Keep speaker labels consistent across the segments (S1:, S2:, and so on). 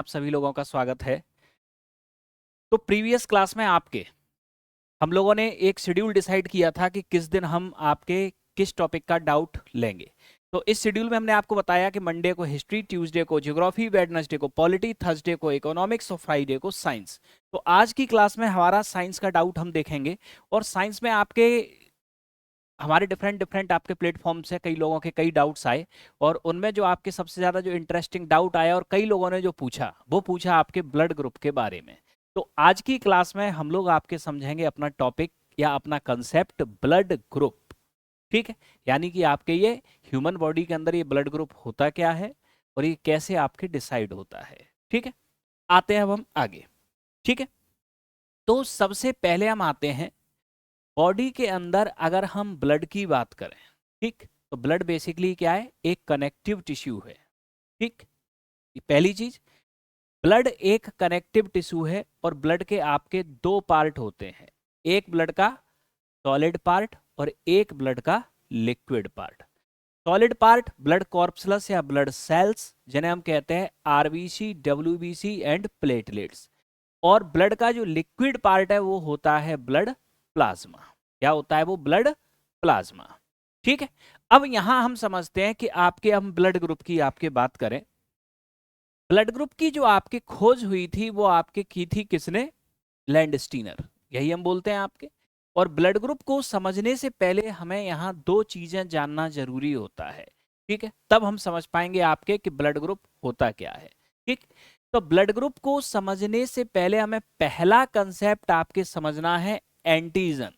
S1: आप सभी लोगों का स्वागत है। तो प्रीवियस क्लास में आपके हम लोगों ने एक शेड्यूल डिसाइड किया था कि किस दिन हम आपके किस टॉपिक का डाउट लेंगे। तो इस शेड्यूल में हमने आपको बताया कि मंडे को हिस्ट्री, ट्यूसडे को ज्योग्राफी, वेडनेसडे को पॉलिटी, थर्सडे को इकोनॉमिक्स और फ्राइडे को साइंस। तो आज की क्लास में हमारा साइंस का डाउट हम देखेंगे। और साइंस में आपके हमारे डिफरेंट डिफरेंट आपके प्लेटफॉर्म से कई लोगों के कई डाउट्स आए, और उनमें जो आपके सबसे ज़्यादा जो इंटरेस्टिंग डाउट आया और कई लोगों ने जो पूछा वो पूछा आपके ब्लड ग्रुप के बारे में। तो आज की क्लास में हम लोग आपके समझेंगे अपना टॉपिक या अपना कंसेप्ट ब्लड ग्रुप। ठीक है, यानी कि आपके ये ह्यूमन बॉडी के अंदर ये ब्लड ग्रुप होता क्या है और ये कैसे आपके डिसाइड होता है। ठीक है, आते हैं अब हम आगे। ठीक है, तो सबसे पहले हम आते हैं बॉडी के अंदर। अगर हम ब्लड की बात करें, ठीक, तो ब्लड बेसिकली क्या है, एक कनेक्टिव टिश्यू है। ठीक, ये पहली चीज, ब्लड एक कनेक्टिव टिश्यू है और ब्लड के आपके दो पार्ट होते हैं, एक ब्लड का सॉलिड पार्ट और एक ब्लड का liquid part. Solid part blood corpuscles या ब्लड सेल्स, जिन्हें हम कहते हैं आरबीसी, डब्ल्यूबीसी एंड प्लेटलेट्स। और ब्लड का जो लिक्विड पार्ट है वो होता है ब्लड प्लाज्मा। क्या होता है वो? Blood plasma. ठीक है, अब यहां हम समझते हैं कि आपके हम ब्लड ग्रुप की आपके बात करें। ब्लड ग्रुप की जो आपके खोज हुई थी वो आपके की थी किसने? लैंडस्टीनर, यही हम बोलते हैं आपके। और ब्लड ग्रुप को समझने से पहले हमें यहाँ दो चीजें जानना जरूरी होता है। ठीक है, तब हम समझ पाएंगे आपके कि ब्लड ग्रुप होता क्या है। ठीक, तो ब्लड ग्रुप को समझने से पहले हमें पहला कंसेप्ट आपके समझना है एंटीजन,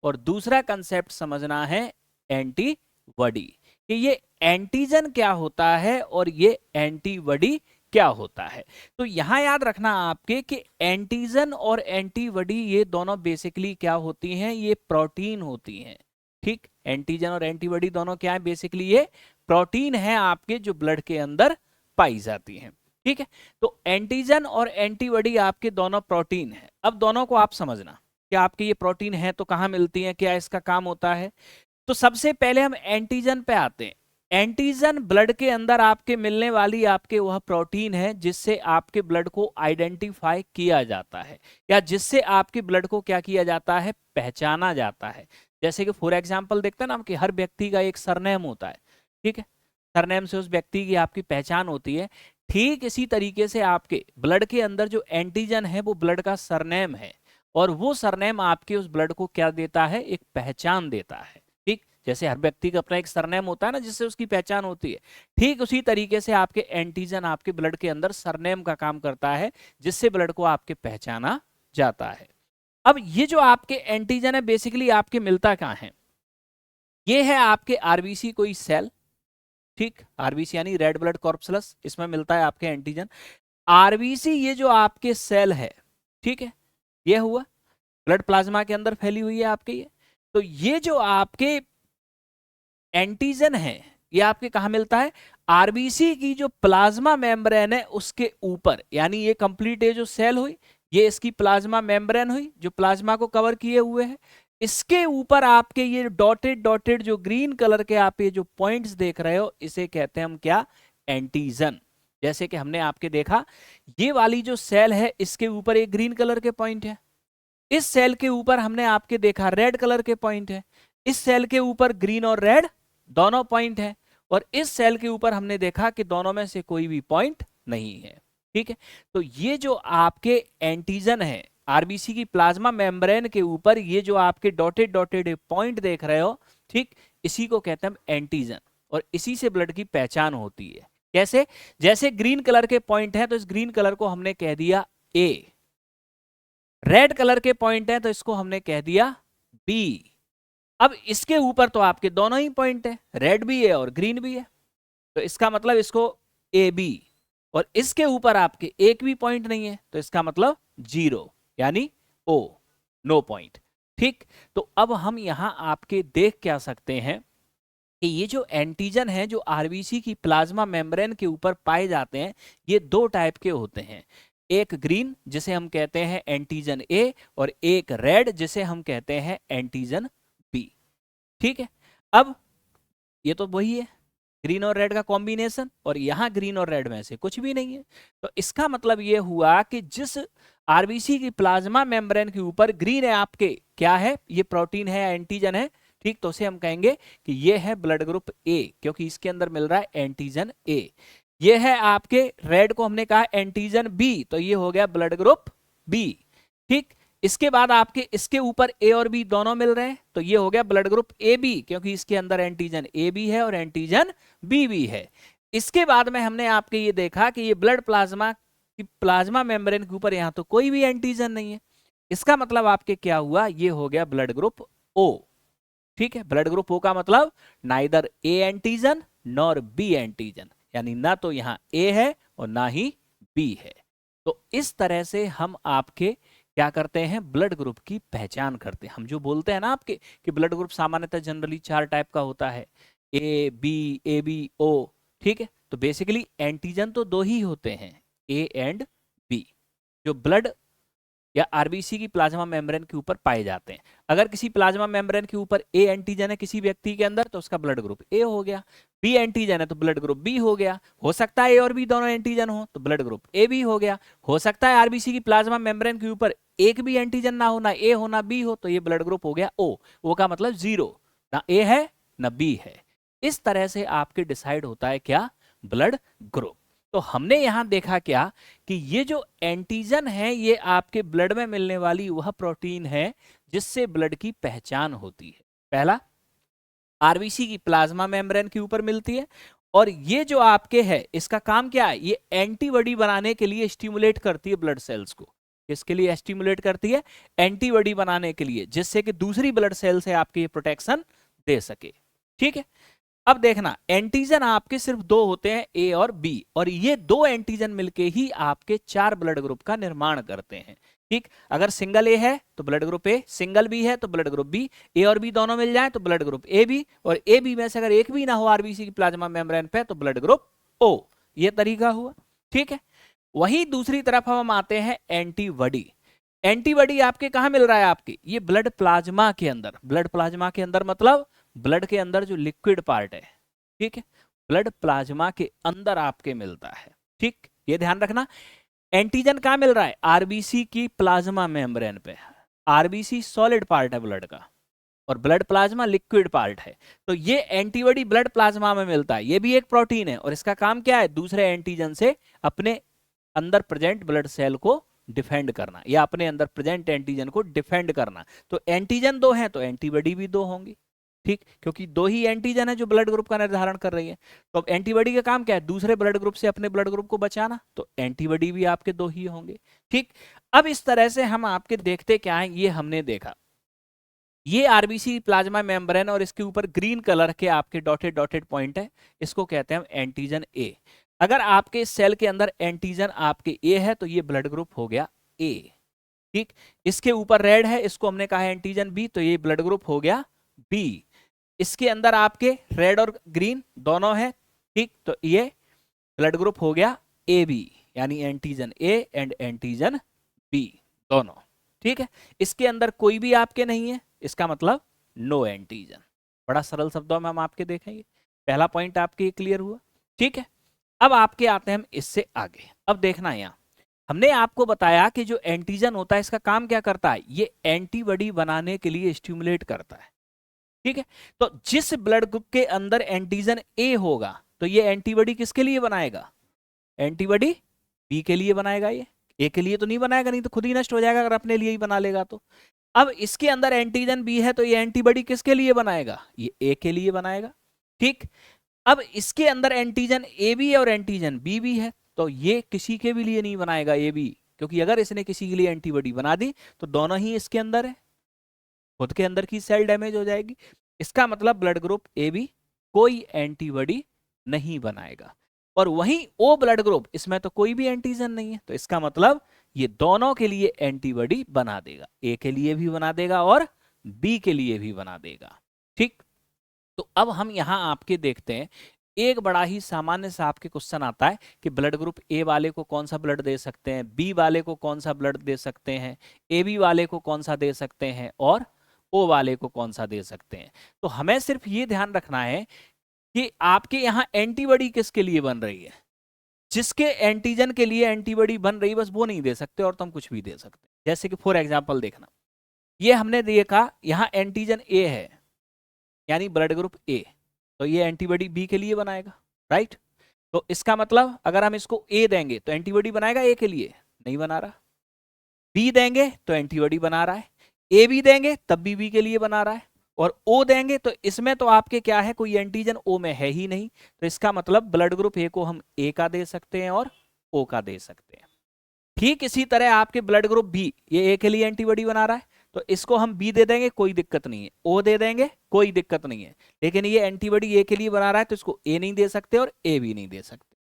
S1: और दूसरा कंसेप्ट समझना है एंटीबॉडी। कि ये एंटीजन क्या होता है और ये एंटीबॉडी क्या होता है। तो यहां याद रखना आपके कि एंटीजन और एंटीबॉडी ये दोनों बेसिकली क्या होती हैं? ये प्रोटीन होती हैं। ठीक, एंटीजन और एंटीबॉडी दोनों क्या है? बेसिकली ये प्रोटीन है आपके, जो ब्लड के अंदर पाई जाती हैं। ठीक है, तो एंटीजन और एंटीबॉडी आपके दोनों प्रोटीन है। अब दोनों को आप समझना कि आपके ये प्रोटीन है तो कहां मिलती है, क्या इसका काम होता है। तो सबसे पहले हम एंटीजन पे आते हैं। एंटीजन ब्लड के अंदर आपके मिलने वाली आपके वह प्रोटीन है जिससे आपके ब्लड को आइडेंटिफाई किया जाता है, या जिससे आपके ब्लड को क्या किया जाता है? पहचाना जाता है। जैसे कि फॉर एग्जांपल देखते हैं ना कि हर व्यक्ति का एक सरनेम होता है। ठीक है, सरनेम से उस व्यक्ति की आपकी पहचान होती है। ठीक इसी तरीके से आपके ब्लड के अंदर जो एंटीजन है वो ब्लड का सरनेम है, और वो सरनेम आपके उस ब्लड को क्या देता है? एक पहचान देता है। ठीक, जैसे हर व्यक्ति का अपना एक सरनेम होता है ना जिससे उसकी पहचान होती है, ठीक उसी तरीके से आपके एंटीजन आपके ब्लड के अंदर सरनेम का काम करता है, जिससे ब्लड को आपके पहचाना जाता है। अब ये जो आपके एंटीजन है बेसिकली आपके मिलता कहां है? ये है आपके आरबीसी कोई सेल। ठीक, आरबीसी यानी रेड ब्लड कॉर्पसलस, इसमें मिलता है आपके एंटीजन। आरबीसी ये जो आपके सेल है, ठीक है, ये हुआ ब्लड प्लाज्मा के अंदर फैली हुई है आपके ये। तो ये जो आपके एंटीजन है ये आपके कहां मिलता है? आरबीसी की जो प्लाज्मा मेम्ब्रेन है उसके ऊपर, यानी ये कंप्लीट ये जो सेल हुई ये इसकी प्लाज्मा मेम्ब्रेन हुई जो प्लाज्मा को कवर किए हुए है। इसके ऊपर आपके ये डॉटेड डॉटेड जो ग्रीन कलर के आप ये जो पॉइंट्स देख रहे हो इसे कहते हैं हम क्या? एंटीजन। जैसे कि हमने आपके देखा ये वाली जो सेल है इसके ऊपर एक ग्रीन कलर के पॉइंट है, इस सेल के ऊपर हमने आपके देखा रेड कलर के पॉइंट है, इस सेल के ऊपर ग्रीन और रेड दोनों पॉइंट है, और इस सेल के ऊपर हमने देखा कि दोनों में से कोई भी पॉइंट नहीं है। ठीक है, तो ये जो आपके एंटीजन है आरबीसी की प्लाज्मा मेम्ब्रेन के ऊपर ये जो आपके डॉटेड डॉटेड पॉइंट देख रहे हो, ठीक, इसी को कहते हैं हम एंटीजन, और इसी से ब्लड की पहचान होती है। कैसे? जैसे ग्रीन कलर के पॉइंट है तो इस ग्रीन कलर को हमने कह दिया ए, रेड कलर के पॉइंट है तो इसको हमने कह दिया बी। अब इसके ऊपर तो आपके दोनों ही पॉइंट है, रेड भी है और ग्रीन भी है, तो इसका मतलब इसको ए बी। और इसके ऊपर आपके एक भी पॉइंट नहीं है तो इसका मतलब जीरो, यानी ओ, नो पॉइंट। ठीक, तो अब हम यहां आपके देख क्या सकते हैं कि ये जो एंटीजन है जो आरबीसी की प्लाज्मा मेम्ब्रेन के ऊपर पाए जाते हैं ये दो टाइप के होते हैं, एक ग्रीन जिसे हम कहते हैं एंटीजन ए, और एक रेड जिसे हम कहते हैं एंटीजन बी। ठीक है, अब ये तो वही है, ग्रीन और रेड का कॉम्बिनेशन, और यहाँ ग्रीन और रेड में से कुछ भी नहीं है। तो इसका मतलब ये हुआ कि जिस आरबीसी की प्लाज्मा मेम्ब्रेन के ऊपर ग्रीन है आपके, क्या है, ये प्रोटीन है, एंटीजन है, ठीक, तो उसे हम कहेंगे कि ये है ब्लड ग्रुप ए, क्योंकि इसके अंदर मिल रहा है एंटीजन ए। ये है आपके रेड को हमने कहा एंटीजन बी, तो ये हो गया ब्लड ग्रुप बी, ठीक। इसके बाद आपके इसके ऊपर ए और बी दोनों मिल रहे हैं, तो ये हो गया ब्लड ग्रुप ए बी, क्योंकि इसके अंदर एंटीजन ए बी है और एंटीजन बी भी है। इसके बाद में हमने आपके ये देखा कि ये ब्लड प्लाज्मा मेम्ब्रेन के ऊपर यहां तो कोई भी एंटीजन नहीं है। इसका मतलब आपके क्या हुआ, ये हो गया ब्लड ग्रुप ओ, ठीक है। ब्लड ग्रुप ओ का मतलब neither A antigen nor be antigen, यानी ना तो यहां ए है और ना ही बी है। तो इस तरह से हम आपके क्या करते हैं, ब्लड ग्रुप की पहचान करते हैं। हम जो बोलते हैं ना आपके कि ब्लड ग्रुप सामान्यतः जनरली 4 टाइप का होता है, ए बी ओ, ठीक है। तो बेसिकली एंटीजन तो 2 ही होते हैं, ए एंड बी, जो ब्लड या आरबीसी की प्लाज्मा मेम्ब्रेन के ऊपर पाए जाते हैं। अगर किसी प्लाज्मा मेम्ब्रेन के ऊपर ए एंटीजन है किसी व्यक्ति के अंदर, तो उसका ब्लड ग्रुप ए हो गया। बी एंटीजन है तो ब्लड ग्रुप बी हो गया। हो सकता है ए और बी दोनों एंटीजन हो तो ब्लड ग्रुप ए बी हो गया। हो सकता है आरबीसी की प्लाज्मा मेम्ब्रेन के ऊपर एक भी एंटीजन ना हो, ना ए हो ना बी हो, तो ये ब्लड ग्रुप हो गया ओ। ओ का मतलब 0, ना ए है ना बी है। इस तरह से आपके डिसाइड होता है क्या, ब्लड ग्रुप। तो हमने यहां देखा क्या कि ये जो एंटीजन है ये आपके ब्लड में मिलने वाली वह प्रोटीन है जिससे ब्लड की पहचान होती है। पहला, आरबीसी की प्लाज्मा मेम्ब्रेन के ऊपर मिलती है, और ये जो आपके है इसका काम क्या है, ये एंटीबॉडी बनाने के लिए स्टिमुलेट करती है ब्लड सेल्स को। किसके लिए स्टिमुलेट करती है, एंटीबॉडी बनाने के लिए, जिससे कि दूसरी ब्लड सेल से आपके ये प्रोटेक्शन दे सके, ठीक है। अब देखना, एंटीजन आपके सिर्फ 2 होते हैं, ए और बी, और ये 2 एंटीजन मिलके ही आपके 4 ब्लड ग्रुप का निर्माण करते हैं, ठीक। अगर सिंगल ए है तो blood group A, single B है तो ब्लड ग्रुप बी, ए और बी दोनों मिल जाए तो ब्लड ग्रुप ए बी, और ए बी में से अगर एक भी ना हो आरबीसी की प्लाज्मा मेम्ब्रेन पे तो ब्लड ग्रुप ओ। ये तरीका हुआ, ठीक है। वही दूसरी तरफ हम आते हैं एंटीबॉडी। एंटीबॉडी आपके कहां मिल रहा है, आपके ये ब्लड प्लाज्मा के अंदर। ब्लड प्लाज्मा के अंदर मतलब ब्लड के अंदर जो लिक्विड पार्ट है, ठीक है, ब्लड प्लाज्मा के अंदर आपके मिलता है, ठीक। ये ध्यान रखना, एंटीजन कहां मिल रहा है, आरबीसी की प्लाज्मा मेम्ब्रेन पे। आरबीसी सॉलिड पार्ट है ब्लड का और ब्लड प्लाज्मा लिक्विड पार्ट है। तो ये एंटीबॉडी ब्लड प्लाज्मा में मिलता है, ये भी एक प्रोटीन है, और इसका काम क्या है, दूसरे एंटीजन से अपने अंदर प्रेजेंट ब्लड सेल को डिफेंड करना, या अपने अंदर प्रेजेंट एंटीजन को डिफेंड करना। तो एंटीजन 2 हैं तो एंटीबॉडी भी 2 होंगी, ठीक, क्योंकि 2 ही एंटीजन है जो ब्लड ग्रुप का निर्धारण कर रही है। तो अब एंटीबॉडी का काम क्या है, दूसरे ब्लड ग्रुप से अपने ब्लड ग्रुप को बचाना, तो एंटीबॉडी भी आपके 2 ही होंगे, ठीक। अब इस तरह से हम आपके देखते क्या है, ये हमने देखा, ये आरबीसी प्लाज्मा मेम्ब्रेन और इसके ऊपर ग्रीन कलर के आपके डॉटेड डॉटेड पॉइंट है, इसको कहते हैं एंटीजन ए। अगर आपके सेल के अंदर एंटीजन आपके ए है तो ये ब्लड ग्रुप हो गया ए, ठीक। इसके ऊपर रेड है, इसको हमने कहा एंटीजन बी, तो ये ब्लड ग्रुप हो गया बी। इसके अंदर आपके रेड और ग्रीन दोनों है, ठीक, तो ये ब्लड ग्रुप हो गया ए बी, यानी antigen A and antigen B दोनों, ठीक है। इसके अंदर कोई भी आपके नहीं है, इसका मतलब नो एंटीजन। बड़ा सरल शब्दों में हम आपके देखेंगे, पहला पॉइंट आपके क्लियर हुआ, ठीक है। अब आपके आते हैं हम इससे आगे। अब देखना, यहां हमने आपको बताया कि जो एंटीजन होता है इसका काम क्या करता है, ये एंटीबॉडी बनाने के लिए स्टिमुलेट करता है, ठीक है। तो जिस ब्लड ग्रुप के अंदर एंटीजन ए होगा तो ये एंटीबॉडी किसके लिए बनाएगा, एंटीबॉडी बी के लिए बनाएगा। ये ए के लिए तो नहीं बनाएगा, नहीं तो खुद ही नष्ट हो जाएगा अगर अपने लिए ही बना लेगा तो। अब इसके अंदर एंटीजन बी है तो ये एंटीबॉडी किसके लिए बनाएगा, ये ए के लिए बनाएगा, ठीक। अब इसके अंदर एंटीजन ए बी है और एंटीजन बी भी है, तो ये किसी के भी लिए नहीं बनाएगा ए बी, क्योंकि अगर इसने किसी के लिए एंटीबॉडी बना दी तो दोनों ही इसके अंदर है, खुद के अंदर की सेल डैमेज हो जाएगी। इसका मतलब ब्लड ग्रुप ए बी कोई एंटीबॉडी नहीं बनाएगा, और वहीं ओ ब्लड ग्रुप, इसमें तो कोई भी एंटीजन नहीं है, तो इसका मतलब ये दोनों के लिए एंटीबॉडी बना देगा, ए के लिए भी बना देगा और बी के लिए भी बना देगा, ठीक। तो अब हम यहां आपके देखते हैं, एक बड़ा ही सामान्य सा आपके क्वेश्चन आता है कि ब्लड ग्रुप ए वाले को कौन सा ब्लड दे सकते हैं, बी वाले को कौन सा ब्लड दे सकते हैं, ए बी वाले को कौन सा दे सकते हैं, और ओ वाले को कौन सा दे सकते हैं। तो हमें सिर्फ ये ध्यान रखना है कि आपके यहाँ एंटीबॉडी किसके लिए बन रही है, जिसके एंटीजन के लिए एंटीबॉडी बन रही बस वो नहीं दे सकते, और तुम कुछ भी दे सकते। जैसे कि फॉर एग्जांपल देखना, ये हमने देखा यहाँ एंटीजन ए है यानी ब्लड ग्रुप ए, तो ये एंटीबॉडी बी के लिए बनाएगा, राइट। तो इसका मतलब अगर हम इसको ए देंगे तो एंटीबॉडी बनाएगा ए के लिए, नहीं बना रहा। बी देंगे तो एंटीबॉडी बना रहा है, ए भी देंगे तब भी बी के लिए बना रहा है, और ओ देंगे तो इसमें तो आपके क्या है, कोई एंटीजन ओ में है ही नहीं, तो इसका मतलब ब्लड ग्रुप ए को हम ए का दे सकते हैं और ओ का दे सकते हैं। ठीक इसी तरह आपके ब्लड ग्रुप बी, ये ए के लिए एंटीबॉडी बना रहा है, तो इसको हम बी दे देंगे, कोई दिक्कत नहीं है, ओ दे देंगे कोई दिक्कत नहीं है, लेकिन ये एंटीबॉडी ए के लिए बना रहा है तो इसको ए नहीं दे सकते और ए भी नहीं दे सकते।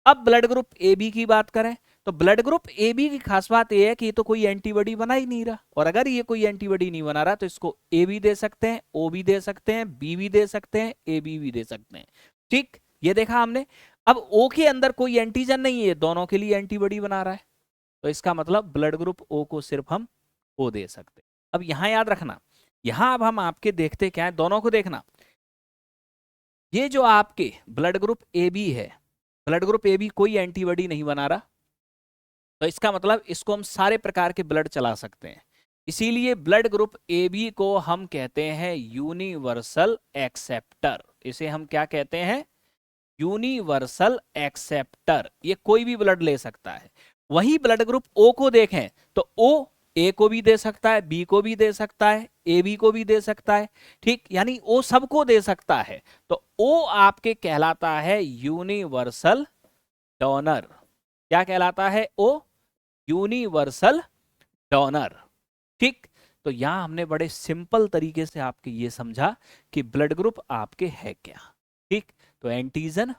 S1: अब ब्लड ग्रुप ए बी की बात करें तो ब्लड ग्रुप ए बी की खास बात यह है कि ये तो कोई एंटीबॉडी बना ही नहीं रहा, और अगर ये कोई एंटीबॉडी नहीं बना रहा तो इसको ए भी दे सकते हैं, ओ भी दे सकते हैं, बी भी दे सकते हैं, ए बी भी दे सकते हैं। ठीक, ये देखा हमने। अब ओ के अंदर कोई एंटीजन नहीं है, दोनों के लिए एंटीबॉडी बना रहा है, तो इसका मतलब ब्लड ग्रुप ओ को सिर्फ हम ओ दे सकते हैं। अब यहां याद रखना, यहां अब हम आपके देखते क्या है, दोनों को देखना, ये जो आपके ब्लड ग्रुप ए बी है, ब्लड ग्रुप ए बी कोई एंटीबॉडी नहीं बना रहा, तो इसका मतलब इसको हम सारे प्रकार के ब्लड चला सकते हैं, इसीलिए ब्लड ग्रुप ए बी को हम कहते हैं यूनिवर्सल एक्सेप्टर। इसे हम क्या कहते हैं, यूनिवर्सल एक्सेप्टर। ये कोई भी ब्लड ले सकता है। वही ब्लड ग्रुप ओ को देखें तो ओ ए को भी दे सकता है, बी को भी दे सकता है, ए बी को भी दे सकता है, ठीक, यानी ओ सबको दे सकता है, तो ओ आपके कहलाता है यूनिवर्सल डोनर। क्या कहलाता है ओ, यूनिवर्सल डोनर। ठीक, तो यहां हमने बड़े सिंपल तरीके से आपके ये समझा कि ब्लड ग्रुप आपके है क्या। ठीक, तो एंटीजन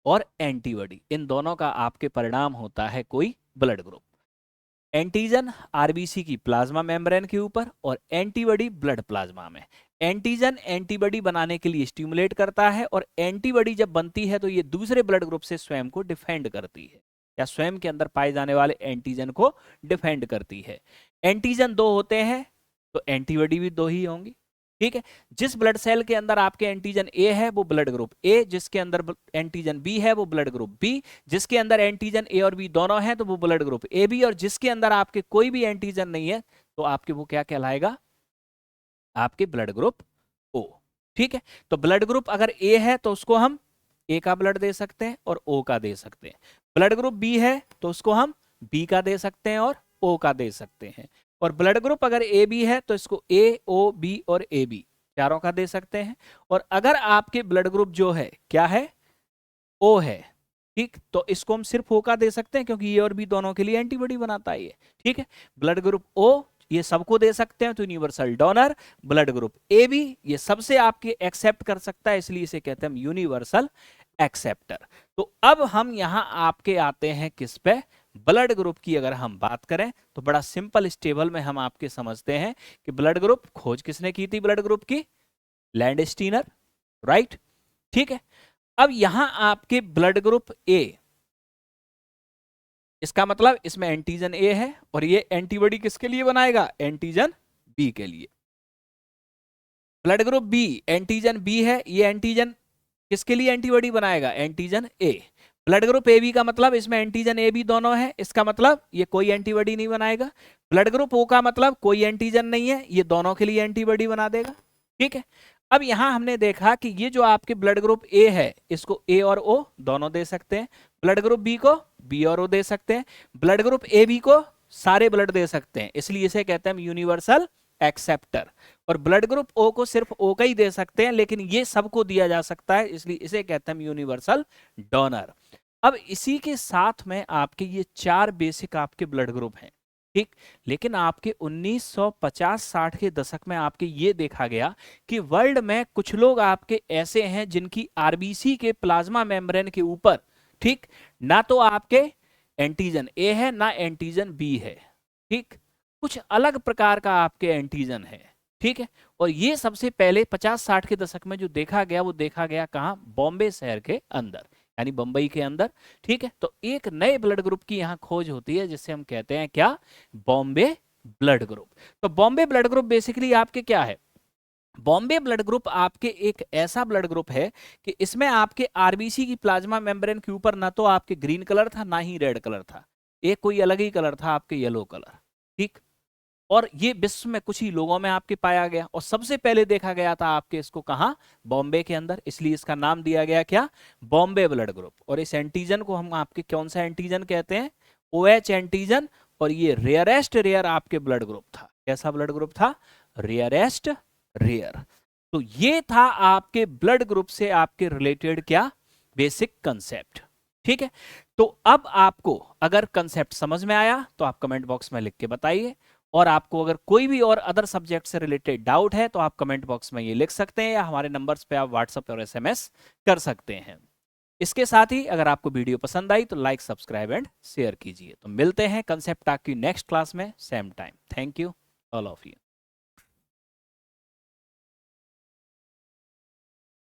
S1: और एंटीबॉडी, इन दोनों का आपके परिणाम होता है कोई ब्लड ग्रुप। एंटीजन आरबीसी की प्लाज्मा मेम्ब्रेन के ऊपर और एंटीबॉडी ब्लड प्लाज्मा में। एंटीजन एंटीबॉडी बनाने के लिए स्टिमुलेट करता है, और एंटीबॉडी जब बनती है तो ये दूसरे ब्लड ग्रुप से स्वयं को डिफेंड करती है, या स्वयं के अंदर पाए जाने वाले एंटीजन को डिफेंड करती है। एंटीजन दो होते हैं तो एंटीबॉडी भी दो ही होंगी। ठीक है, जिस ब्लड सेल के अंदर आपके एंटीजन ए है वो ब्लड ग्रुप ए, जिसके अंदर एंटीजन बी है वो ब्लड ग्रुप बी, जिसके अंदर एंटीजन ए और बी दोनों हैं तो वो ब्लड ग्रुप ए बी, और जिसके अंदर आपके कोई भी एंटीजन नहीं है तो आपके वो क्या कहलाएगा, आपके ब्लड ग्रुप ओ। ठीक है, तो ब्लड ग्रुप अगर ए है तो उसको हम ए का ब्लड दे सकते हैं और ओ का दे सकते हैं। ब्लड ग्रुप बी है तो उसको हम बी का दे सकते हैं और ओ का दे सकते हैं। और ब्लड ग्रुप अगर ए बी है तो इसको ए, ओ, बी और ए बी चारों का दे सकते हैं। और अगर आपके ब्लड ग्रुप जो है क्या है, ओ है, ठीक, तो इसको हम सिर्फ ओ का दे सकते हैं क्योंकि ये और बी दोनों के लिए एंटीबॉडी बनाता है ये। ठीक है, ब्लड ग्रुप ओ ये सबको दे सकते हैं तो universal donor. Blood group A B ये सबसे आपके एक्सेप्ट कर सकता है, इसलिए इसे कहते हैं यूनिवर्सल एक्सेप्टर। तो अब हम यहां आपके आते हैं किस पे, ब्लड ग्रुप की अगर हम बात करें तो बड़ा सिंपल इस टेबल में हम आपके समझते हैं कि ब्लड ग्रुप खोज किसने की थी, ब्लड ग्रुप की लैंडस्टीनर, राइट। ठीक है, अब यहां आपके ब्लड ग्रुप ए, इसका मतलब इसमें एंटीजन ए है और ये एंटीबॉडी किसके लिए बनाएगा, एंटीजन बी के लिए। Blood group B antigen B है, ये एंटीजन किसके लिए एंटीबॉडी बनाएगा, antigen A. Blood group A B का मतलब इसमें एंटीजन ए बी दोनों है, इसका मतलब ये कोई एंटीबॉडी नहीं बनाएगा। ब्लड ग्रुप ओ का मतलब कोई एंटीजन नहीं है, ये दोनों के लिए एंटीबॉडी बना देगा। ठीक है, अब यहां हमने देखा कि ये जो आपके ब्लड ग्रुप ए है इसको ए और ओ दोनों दे सकते हैं, ब्लड ग्रुप बी को बी और ओ दे सकते हैं, ब्लड ग्रुप ए बी को सारे ब्लड दे सकते हैं, इसलिए इसे कहते हैं यूनिवर्सल एक्सेप्टर। और ब्लड ग्रुप ओ को सिर्फ ओ का ही दे सकते हैं, लेकिन ये सबको दिया जा सकता है, इसलिए इसे कहते हैं यूनिवर्सल डोनर। अब इसी के साथ में आपके ये चार बेसिक आपके ब्लड ग्रुप हैं, ठीक, लेकिन आपके 1950-60 के दशक में आपके ये देखा गया कि वर्ल्ड में कुछ लोग आपके ऐसे हैं जिनकी आरबीसी के प्लाज्मा मेम्ब्रेन के ऊपर, ठीक, ना तो आपके एंटीजन ए है ना एंटीजन बी है, ठीक, कुछ अलग प्रकार का आपके एंटीजन है। ठीक है, और ये सबसे पहले 50-60 के दशक में जो देखा गया वो देखा गया कहाँ, बॉम्बे शहर के अंदर, यानी बंबई के अंदर। ठीक है, तो एक नए ब्लड ग्रुप की यहाँ खोज होती है जिससे हम कहते हैं क्या, बॉम्बे ब्लड ग्रुप। तो बॉम्बे ब्लड ग्रुप बेसिकली आपके क्या है, बॉम्बे ब्लड ग्रुप आपके एक ऐसा ब्लड ग्रुप है कि इसमें आपके आरबीसी की प्लाज्मा मेम्ब्रेन के ऊपर ना तो आपके ग्रीन कलर था ना ही रेड कलर था, एक कोई अलग ही कलर था आपके येलो कलर। ठीक। और ये विश्व में कुछ ही लोगों में आपके पाया गया और सबसे पहले देखा गया था आपके इसको कहाँ, बॉम्बे के अंदर, इसलिए इसका नाम दिया गया क्या, बॉम्बे ब्लड ग्रुप। और इस एंटीजन को हम आपके कौन सा एंटीजन कहते हैं, OH एंटीजन। और ये रेयरेस्ट रेयर आपके ब्लड ग्रुप था। कैसा ब्लड ग्रुप था, रेयरेस्ट रेयर। तो ये था आपके ब्लड ग्रुप से आपके रिलेटेड क्या, बेसिक कंसेप्ट। ठीक है। तो अब आपको अगर कंसेप्ट समझ में आया तो आप कमेंट बॉक्स में लिख के बताइए, और आपको अगर कोई भी और अदर सब्जेक्ट से रिलेटेड डाउट है तो आप कमेंट बॉक्स में ये लिख सकते हैं, या हमारे नंबर्स पे आप व्हाट्सएप और SMS कर सकते हैं। इसके साथ ही अगर आपको वीडियो पसंद आई तो लाइक, सब्सक्राइब एंड शेयर कीजिए। तो मिलते हैं कंसेप्ट टाक की नेक्स्ट क्लास में, same time. Thank you all of you.